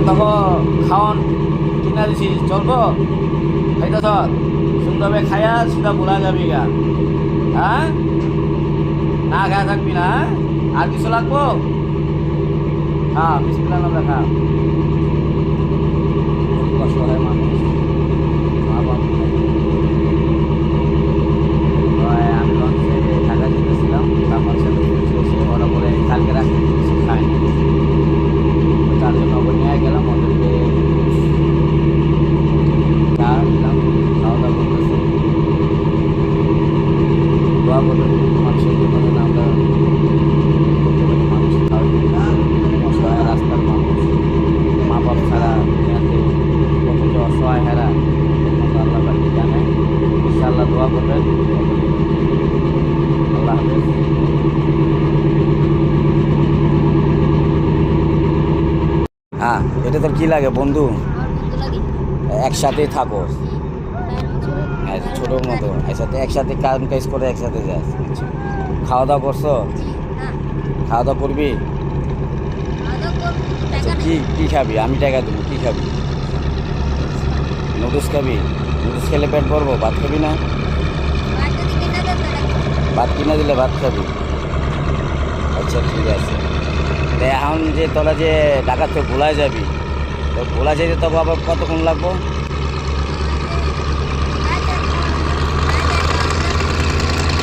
তখন খাওয়ান কিনা দিছি চলবো খাইতে থর সুন্দরভাবে খাইয়া সিধা বলা যাবি গা। হ্যাঁ না খাওয়া থাকবি না, আর কিছু লাগবো? হ্যাঁ বিসমিল্লাহ নাম লেখা। অসহায় মানুষ মা বাপ আমি লঞ্চে ঢাকা যেতেছিলাম, আমার সাথে এসে ওরা বলে কালকে রাখতে কিছু খায়নি, তার জন্য ওকে নিয়ে গেলাম। ওদেরকে চা দিলাম, খাওয়া দাওয়া করতেছে। দোয়া করবেন মানুষের জন্য যেন আমরা মানুষ খাওয়াই, অসহায় রাস্তার মানুষ, মা বাপ ছাড়া দুনিয়াতে কত যে অসহায় হেরা আল্লাহ বাকি জানে। ইনশাআল্লাহ দোয়া করবেন। আল্লাহ হাফেজ। হ্যাঁ এটা তোর কি লাগে বন্ধু? একসাথেই থাকো, ছোটোর মতো একসাথে একসাথে কাজ কাজ করে একসাথে যাস। খাওয়া দাওয়া করছো? খাওয়া দাওয়া করবি? আচ্ছা কি কি খাবি? আমি টাকা দেবো। কি খাবি? নুডলস খাবি? নুডলস খেলে পেট ভরবো, ভাত খাবি না? ভাত কিনে দিলে ভাত খাবি? আচ্ছা ঠিক আছে। এখন যে তোরা যে ঢাকা থেকে ভোলা যাবি, তো ভোলা যেতে তবে আবার কতক্ষণ লাগবো?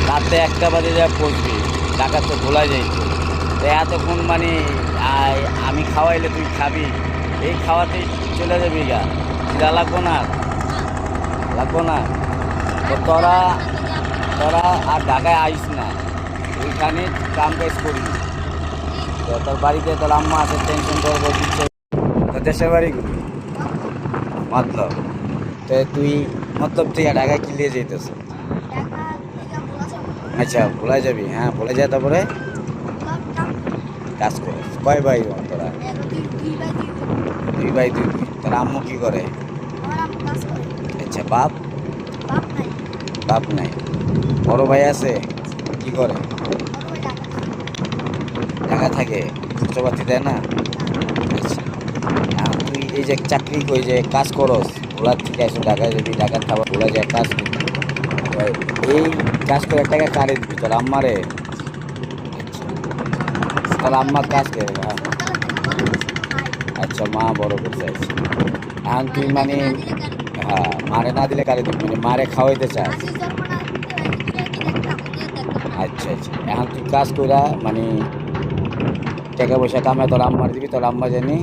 রাতে 1টা বাজে যা পৌঁছবি, ঢাকা তো ভোলা যাইতো। তো এতক্ষণ মানে আমি খাওয়াইলে তুই খাবি, এই খাওয়াতেই চলে যাবি গা। খিদা লাগবো না? লাগবো না? তো তোরা তোরা আর ঢাকায় আইস না, ওইখানে কাম কাজ করবি। তো তোর বাড়িতে তোর আম্মা আছে, টেনশন করবো দিচ্ছে। তোর দেশের বাড়ি মতলব? তো তুই মতলব তুই ঢাকায় কি নিয়ে যেতেছ? আচ্ছা ভোলা যাবি? হ্যাঁ ভোলা যায়, তারপরে কাজ করে। কয় ভাই তোরা? 2 ভাই 2 বোন। তোর আম্মু কি করে? আচ্ছা বাপ? বাপ নাই। বড় ভাই আছে? কি করে? ঢাকা থাকে, খরচপাতি দেয় না? আচ্ছা তুই এই যে চাকরি কই যে কাজ করস, ভোলার থেকে আসো ঢাকায় যাবি, ঢাকার খাবার ভোলা যায় কাজ করবি। এই কাজ করে টাকা কারে দিবি? তোর আম্মারে? তোর আম্মা কাজ করে? আচ্ছা মা বড় করতে চাইছে। এখন তুই মানে হ্যাঁ মারে না দিলে কারে দিবি? মানে মারে খাওয়াইতে চাস? আচ্ছা আচ্ছা। এখন তুই কাজ কইরা মানে টাকা পয়সা কামায় তোর আম্মার দিবি, তোর আম্মা জানি